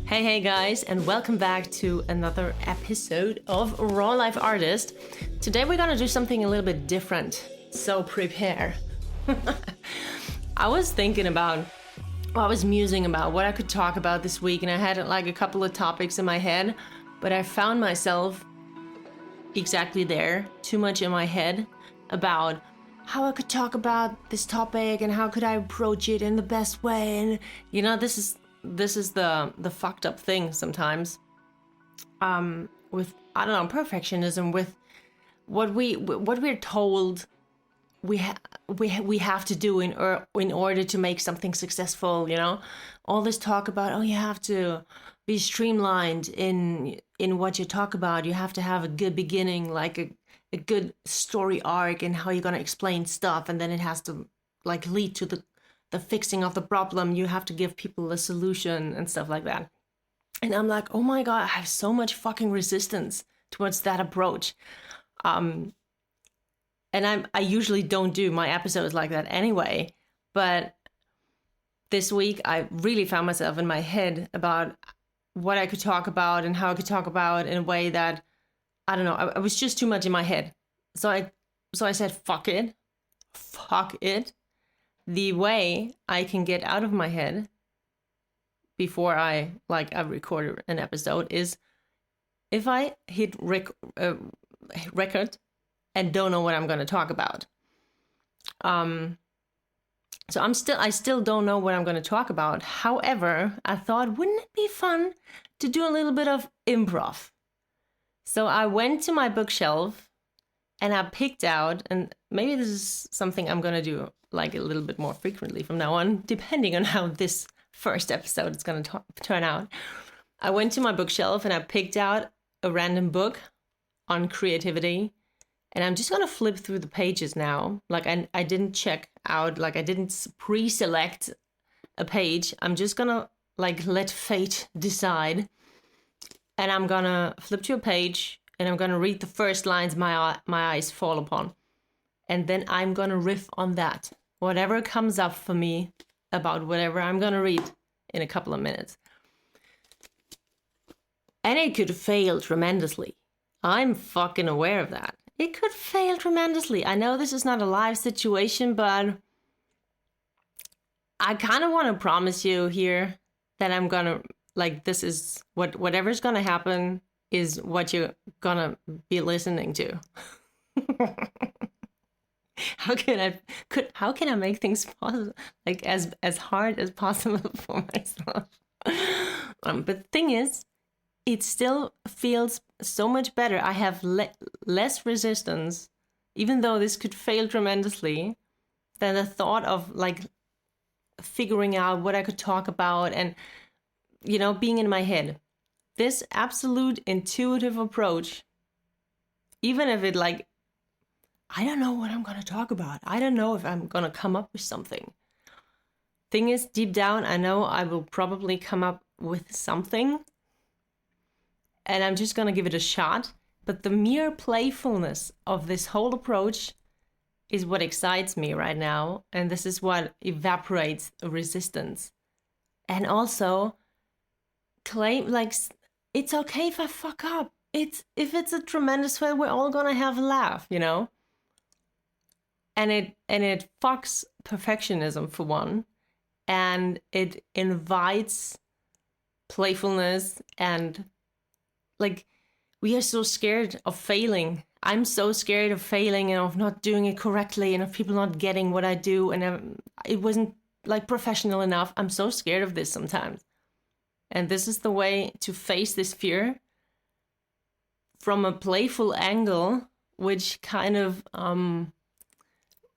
Hey guys, and welcome back to another episode of Raw Life Artist. Today we're gonna do something a little bit different, so prepare. I was thinking about, I was musing about what I could talk about this week, and I had like a couple of topics in my head, but I found myself exactly there, too much in my head about how I could talk about this topic and how could I approach it in the best way. And you know, this is the fucked up thing sometimes. With, I don't know, perfectionism, with what we're told we have to do in order to make something successful. You know, all this talk about, oh, you have to be streamlined in what you talk about. You have to have a good beginning, like a good story arc, and how you're gonna explain stuff, and then it has to like lead to the fixing of the problem. You have to give people a solution and stuff like that. And I'm like, oh my god, I have so much fucking resistance towards that approach. And I usually don't do my episodes like that anyway, but this week I really found myself in my head about what I could talk about and how I could talk about in a way that, I don't know, I was just too much in my head. So I said, fuck it. The way I can get out of my head before I record an episode is if I hit record and don't know what I'm going to talk about. So I still don't know what I'm going to talk about. However, I thought, wouldn't it be fun to do a little bit of improv? So I went to my bookshelf and I picked out, and maybe this is something I'm going to do like a little bit more frequently from now on, depending on how this first episode is going to turn out. I went to my bookshelf and I picked out a random book on creativity, and I'm just going to flip through the pages now. Like I didn't check out, like I didn't pre-select a page. I'm just going to like let fate decide, and I'm going to flip to a page and I'm going to read the first lines my eyes fall upon. And then I'm going to riff on that. Whatever comes up for me about whatever I'm going to read in a couple of minutes. And it could fail tremendously. I'm fucking aware of that. It could fail tremendously. I know this is not a live situation, but I kind of want to promise you here that I'm going to, like, this is whatever's going to happen is what you're going to be listening to. How can I make things possible, like as hard as possible for myself? But the thing is, it still feels so much better. I have less resistance, even though this could fail tremendously, than the thought of like figuring out what I could talk about and, you know, being in my head. This absolute intuitive approach, even if it like, I don't know what I'm going to talk about. I don't know if I'm going to come up with something. Thing is, deep down, I know I will probably come up with something. And I'm just going to give it a shot. But the mere playfulness of this whole approach is what excites me right now. And this is what evaporates resistance. And also, claim, like, it's okay if I fuck up. If it's a tremendous fail, we're all going to have a laugh, you know? And it fucks perfectionism for one, and it invites playfulness, and like we are so scared of failing. I'm so scared of failing and of not doing it correctly and of people not getting what I do, and it wasn't like professional enough. I'm so scared of this sometimes, and this is the way to face this fear from a playful angle, which kind of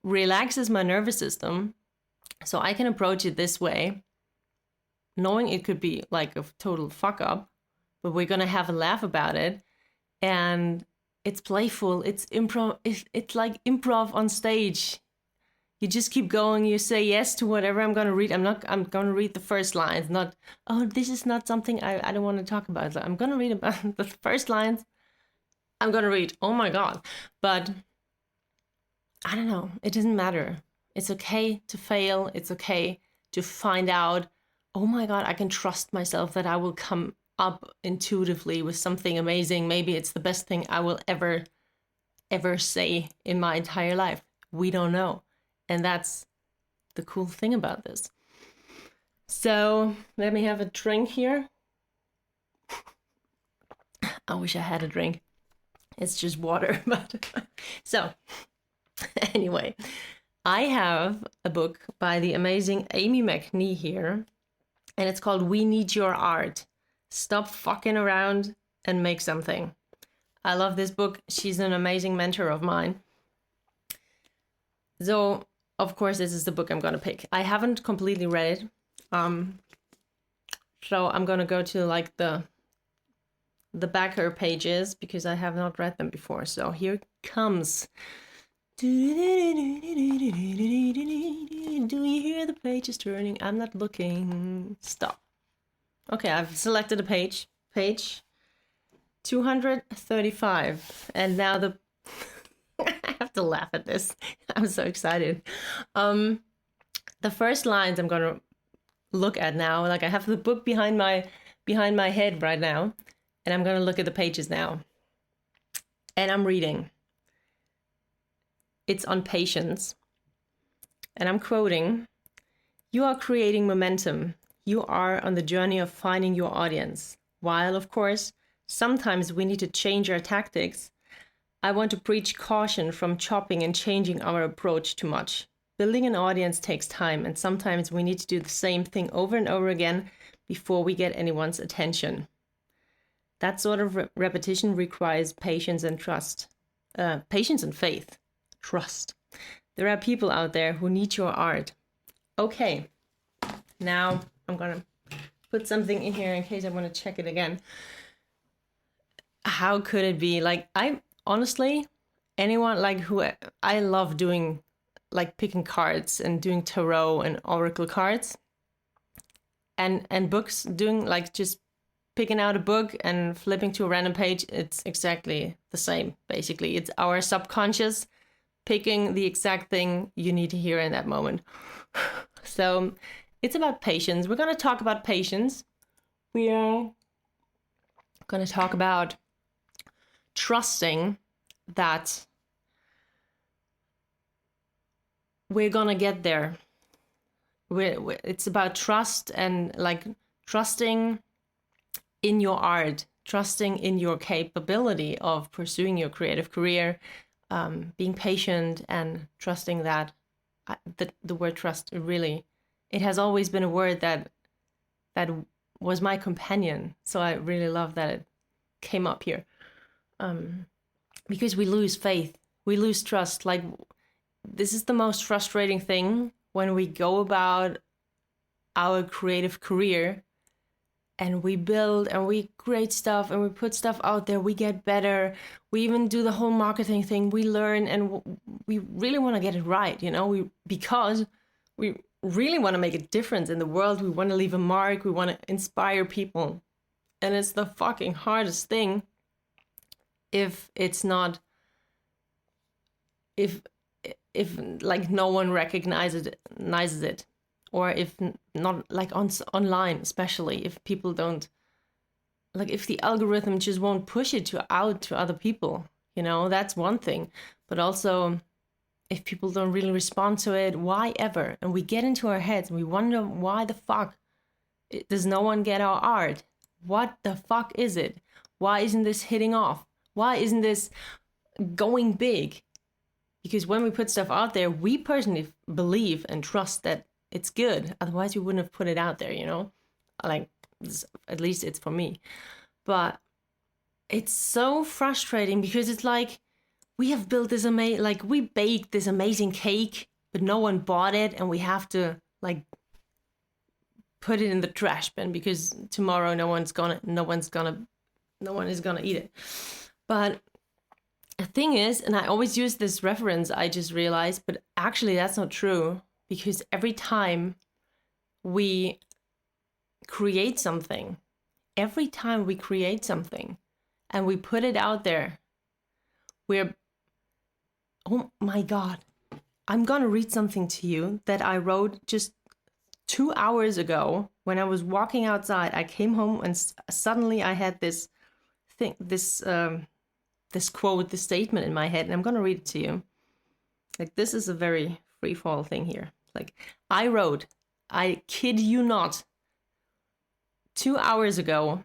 relaxes my nervous system, so I can approach it this way, knowing it could be like a total fuck up, but we're gonna have a laugh about it, and it's playful. It's improv. It's like improv on stage. You just keep going. You say yes to whatever I'm gonna read. I'm gonna read the first lines. Not, oh, this is not something I don't want to talk about. I'm gonna read about the first lines. I'm gonna read. Oh my god, but I don't know. It doesn't matter. It's okay to fail. It's okay to find out, oh my God, I can trust myself that I will come up intuitively with something amazing. Maybe it's the best thing I will ever say in my entire life. We don't know. And that's the cool thing about this. So let me have a drink here. I wish I had a drink. It's just water. But so anyway, I have a book by the amazing Amy McNee here, and it's called We Need Your Art. Stop fucking around and make something. I love this book. She's an amazing mentor of mine. So, of course, this is the book I'm going to pick. I haven't completely read it. So I'm going to go to like the backer pages because I have not read them before. So here it comes. Do you hear the pages turning? I'm not looking. Stop. Okay, I've selected a page. Page 235. And now the... I have to laugh at this. I'm so excited. The first lines I'm going to look at now, like I have the book behind my head right now, and I'm going to look at the pages now. And I'm reading. It's on patience. And I'm quoting, "You are creating momentum. You are on the journey of finding your audience. While, of course, sometimes we need to change our tactics, I want to preach caution from chopping and changing our approach too much. Building an audience takes time, and sometimes we need to do the same thing over and over again before we get anyone's attention. That sort of repetition requires patience and trust. Patience and faith. Trust. There are people out there who need your art." Okay, now I'm gonna put something in here in case I want to check it again. How could it be? Like, I honestly, anyone like who I love doing, like picking cards and doing tarot and oracle cards and books, doing like just picking out a book and flipping to a random page. It's exactly the same, basically. It's our subconscious picking the exact thing you need to hear in that moment. So it's about patience. We're going to talk about patience. We are going to talk about trusting that we're going to get there. It's about trust and like trusting in your art, trusting in your capability of pursuing your creative career, being patient and trusting that the word trust really, it has always been a word that was my companion. So I really love that it came up here. Because we lose faith, we lose trust. Like, this is the most frustrating thing when we go about our creative career and we build and we create stuff and we put stuff out there, we get better. We even do the whole marketing thing. We learn and we really want to get it right, you know, because we really want to make a difference in the world. We want to leave a mark. We want to inspire people. And it's the fucking hardest thing if it's not, if like no one recognizes it, or if not, like online, especially if people don't, like if the algorithm just won't push it out to other people, you know, that's one thing. But also if people don't really respond to it, why ever? And we get into our heads and we wonder, why the fuck does no one get our art? What the fuck is it? Why isn't this hitting off? Why isn't this going big? Because when we put stuff out there, we personally believe and trust that it's good. Otherwise, we wouldn't have put it out there, you know? Like, at least it's for me. But it's so frustrating because it's like, we have built this we baked this amazing cake, but no one bought it, and we have to like put it in the trash bin because tomorrow no one is gonna eat it. But the thing is, and I always use this reference, I just realized, but actually that's not true, because every time we create something and we put it out there, oh my God, I'm gonna read something to you that I wrote just 2 hours ago, when I was walking outside, I came home and suddenly I had this thing, this quote, this statement in my head, and I'm gonna read it to you. Like, this is a very free fall thing here. Like, I wrote, I kid you not, 2 hours ago,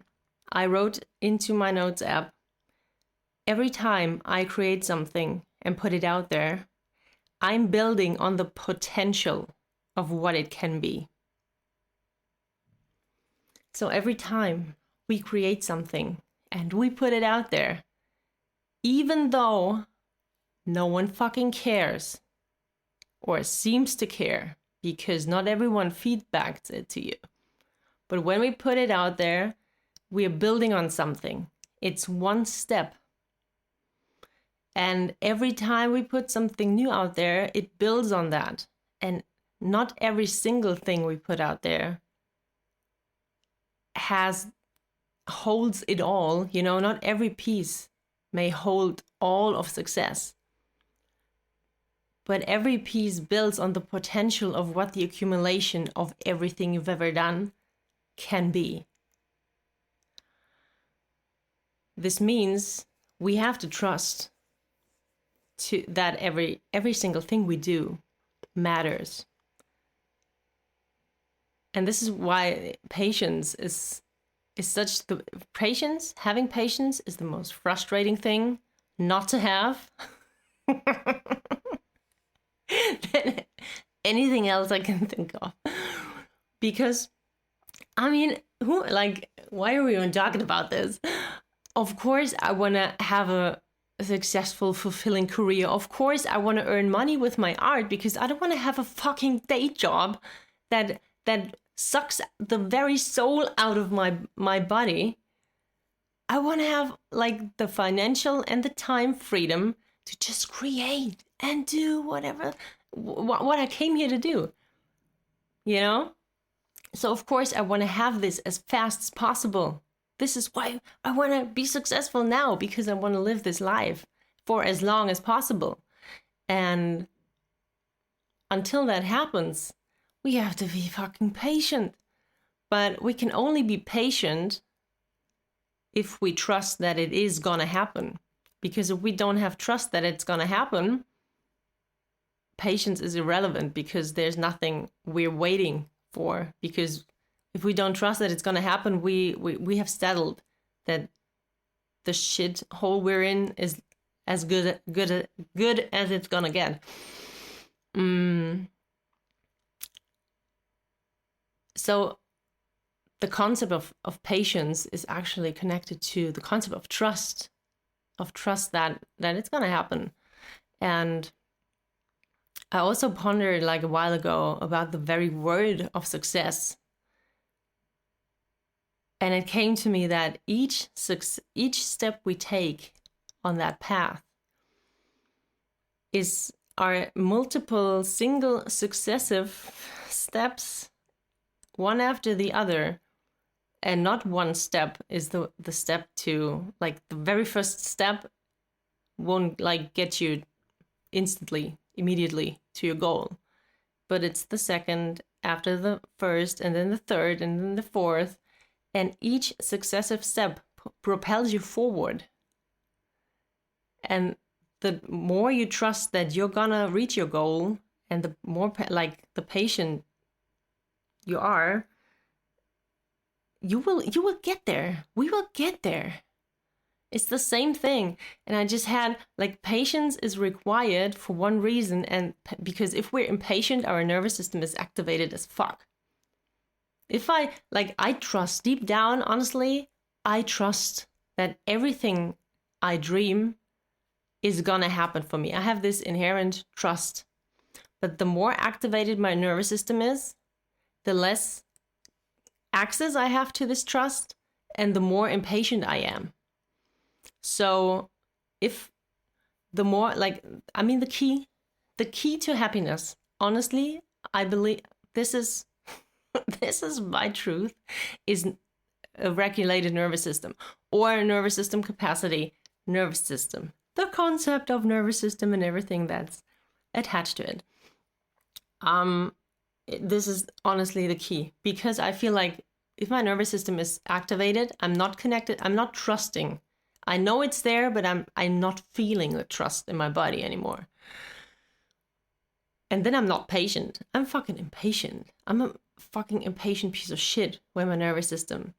I wrote into my notes app, every time I create something and put it out there, I'm building on the potential of what it can be. So every time we create something and we put it out there, even though no one fucking cares or seems to care, because not everyone feedbacks it to you. But when we put it out there, we are building on something. It's one step. And every time we put something new out there, it builds on that. And not every single thing we put out there holds it all. You know, not every piece may hold all of success. But every piece builds on the potential of what the accumulation of everything you've ever done can be. This means we have to trust that every single thing we do matters. And this is why patience is having patience is the most frustrating thing not to have than anything else I can think of. Because, I mean, why are we even talking about this? Of course, I want to have a successful, fulfilling career. Of course, I want to earn money with my art, because I don't want to have a fucking day job that sucks the very soul out of my body. I want to have like the financial and the time freedom to just create and do whatever what I came here to do. You know? So of course I want to have this as fast as possible. This is why I want to be successful now, because I want to live this life for as long as possible. And until that happens, we have to be fucking patient. But we can only be patient if we trust that it is gonna happen. Because if we don't have trust that it's gonna happen, patience is irrelevant, because there's nothing we're waiting for. Because if we don't trust that it's gonna happen, we have settled that the shit hole we're in is as good as it's gonna get. So the concept of patience is actually connected to the concept of trust that it's gonna happen. And I also pondered like a while ago about the very word of success. And it came to me that each step we take on that path are multiple single successive steps, one after the other. And not one step is the step to, like, the very first step won't like get you immediately to your goal. But it's the second after the first, and then the third, and then the fourth. And each successive step propels you forward. And the more you trust that you're gonna reach your goal, and the more the patient you are, you will get there. We will get there. It's the same thing. And I just had patience is required for one reason, and because if we're impatient, our nervous system is activated as fuck. If I trust deep down, honestly, I trust that everything I dream is gonna happen for me. I have this inherent trust. But the more activated my nervous system is, the less access I have to this trust, and the more impatient I am. So if the more the key to happiness, honestly, I believe this is my truth, is a regulated nervous system, or a nervous system capacity, nervous system, the concept of nervous system and everything that's attached to it. this is honestly the key, because I feel like if my nervous system is activated, I'm not connected, I'm not trusting. I know it's there, but I'm not feeling the trust in my body anymore. And then I'm not patient. I'm fucking impatient. I'm a fucking impatient piece of shit when my nervous system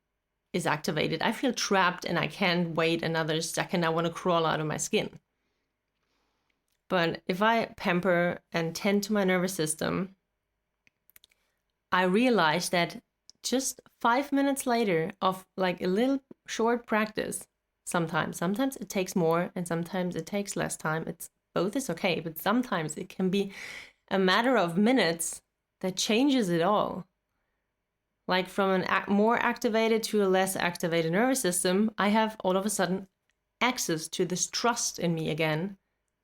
is activated. I feel trapped and I can't wait another second. I want to crawl out of my skin. But if I pamper and tend to my nervous system, I realized that just 5 minutes later of like a little short practice, sometimes it takes more and sometimes it takes less time. It's both is okay, but sometimes it can be a matter of minutes that changes it all. Like from an more activated to a less activated nervous system, I have all of a sudden access to this trust in me again,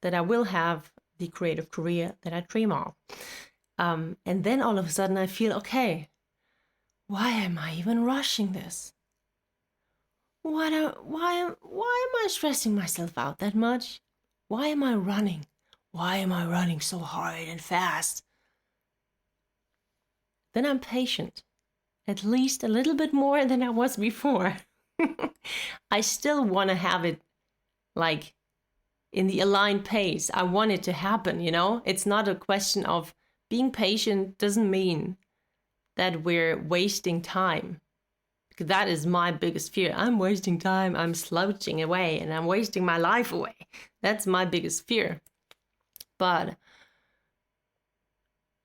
that I will have the creative career that I dream of. And then all of a sudden I feel, okay, why am I even rushing this? Why am I stressing myself out that much? Why am I running? Why am I running so hard and fast? Then I'm patient, at least a little bit more than I was before. I still want to have it like in the aligned pace. I want it to happen, you know? It's not a question of being patient doesn't mean that we're wasting time. Because that is my biggest fear. I'm wasting time, I'm slouching away, and I'm wasting my life away. That's my biggest fear. But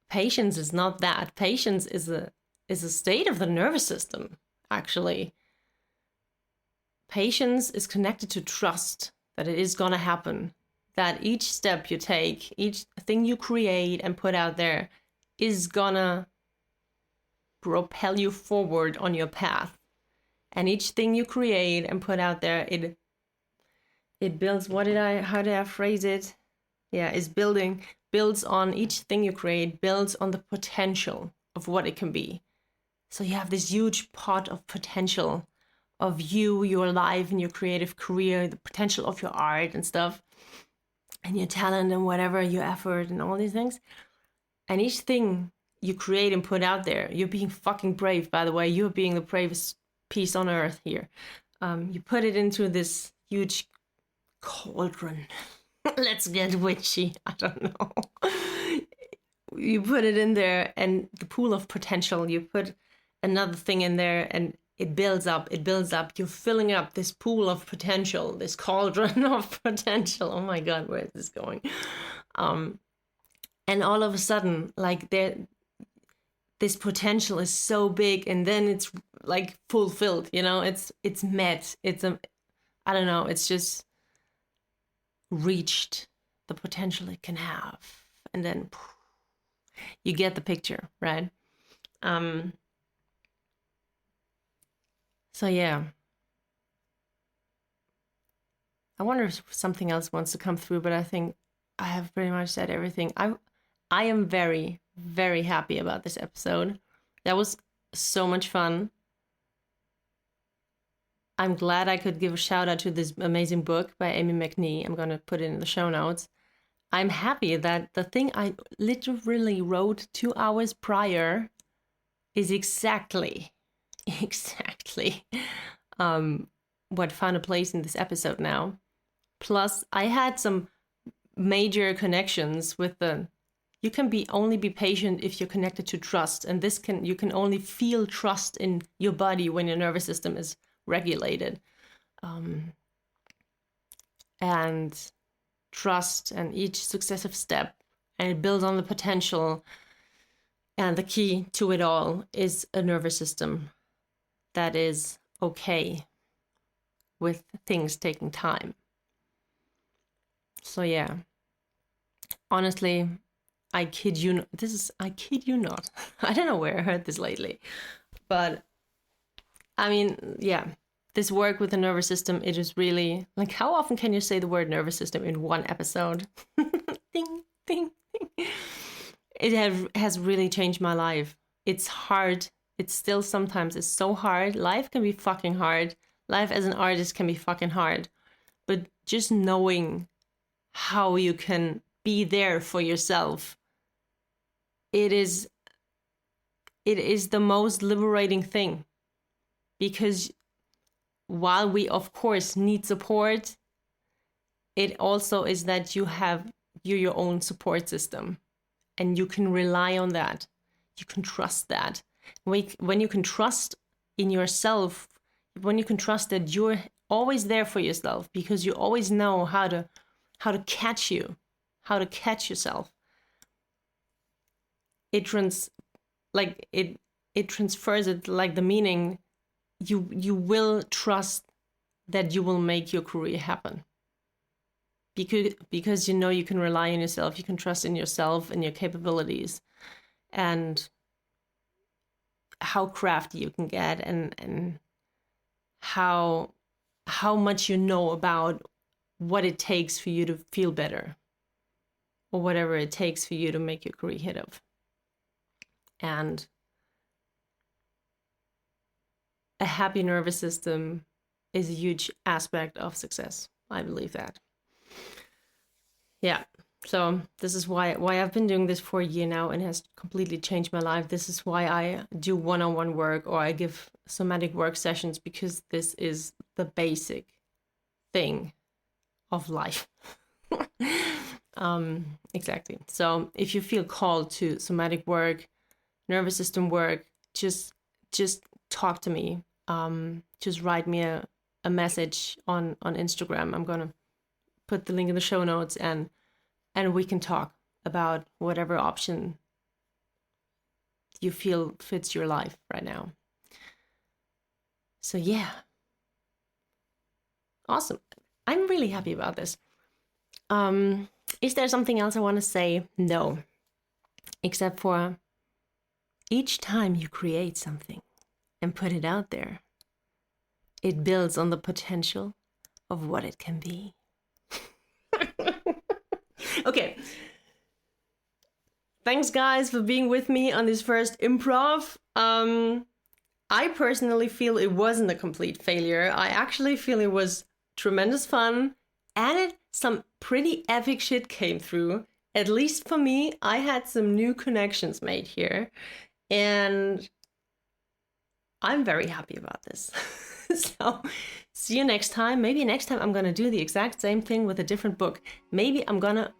patience is not that. Patience is a state of the nervous system, actually. Patience is connected to trust that it is gonna happen. That each step you take, each thing you create and put out there is gonna propel you forward on your path. And each thing you create and put out there, it builds, how did I phrase it? Yeah, builds on each thing you create, builds on the potential of what it can be. So you have this huge pot of potential of you, your life and your creative career, the potential of your art and stuff, and your talent and whatever, your effort and all these things. And each thing you create and put out there, you're being fucking brave, by the way. You're being the bravest piece on earth here. You put it into this huge cauldron. Let's get witchy. I don't know. You put it in there and the pool of potential, you put another thing in there and it builds up. You're filling up this pool of potential, this cauldron of potential. Oh my God, where is this going? And all of a sudden, like this potential is so big, and then it's like fulfilled, you know, it's met. I don't know, it's just reached the potential it can have. And then you get the picture, right? So yeah. I wonder if something else wants to come through, but I think I have pretty much said everything. I am very, very happy about this episode. That was so much fun. I'm glad I could give a shout out to this amazing book by Amy McNee. I'm going to put it in the show notes. I'm happy that the thing I literally wrote 2 hours prior is exactly what found a place in this episode now. Plus, I had some major connections with you can only be patient if you're connected to trust, and you can only feel trust in your body when your nervous system is regulated. And trust and each successive step, and it builds on the potential. And the key to it all is a nervous system that is okay with things taking time. So yeah, honestly, I kid you not. I kid you not. I don't know where I heard this lately, but I mean, yeah, this work with the nervous system, it is really like, how often can you say the word nervous system in one episode? Ding, ding, ding. It has really changed my life. It's hard. It's still sometimes it's so hard. Life can be fucking hard. Life as an artist can be fucking hard. But just knowing how you can be there for yourself, it is it is the most liberating thing, because while we of course need support, it also is that you're your own support system, and you can rely on that. You can trust that. When you can trust in yourself, when you can trust that you're always there for yourself, because you always know how to catch yourself. It transfers it, like the meaning. You will trust that you will make your career happen. Because you know you can rely on yourself, you can trust in yourself and your capabilities, and how crafty you can get, and how much you know about what it takes for you to feel better, or whatever it takes for you to make your career hit up. And a happy nervous system is a huge aspect of success. I believe that. Yeah. So this is why I've been doing this for a year now, and has completely changed my life. This is why I do one-on-one work, or I give somatic work sessions, because this is the basic thing of life. Exactly. So if you feel called to somatic work, nervous system work, just talk to me. Just write me a message on Instagram. I'm gonna put the link in the show notes, and we can talk about whatever option you feel fits your life right now. So yeah. Awesome. I'm really happy about this. Is there something else I want to say? No. Except for, each time you create something and put it out there, it builds on the potential of what it can be. Okay. Thanks, guys, for being with me on this first improv. I personally feel it wasn't a complete failure. I actually feel it was tremendous fun, and some pretty epic shit came through. At least for me, I had some new connections made here, and I'm very happy about this. So see you next time. Maybe next time I'm gonna do the exact same thing with a different book. Maybe I'm gonna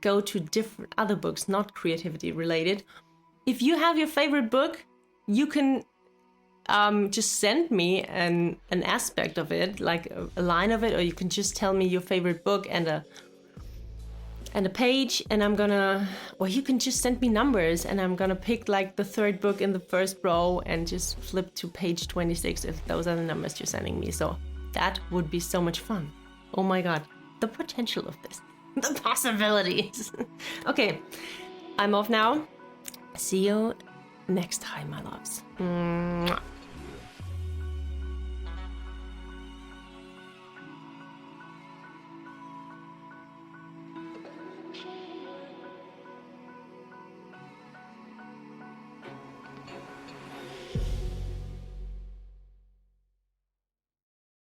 go to different other books, not creativity related. If you have your favorite book, you can just send me an aspect of it, like a line of it, or you can just tell me your favorite book and a page, and I'm gonna, or you can just send me numbers, and I'm gonna pick like the third book in the first row and just flip to page 26 if those are the numbers you're sending me. So that would be so much fun. Oh my god, the potential of this, the possibilities. Okay, I'm off now. See you next time, my loves. Mwah.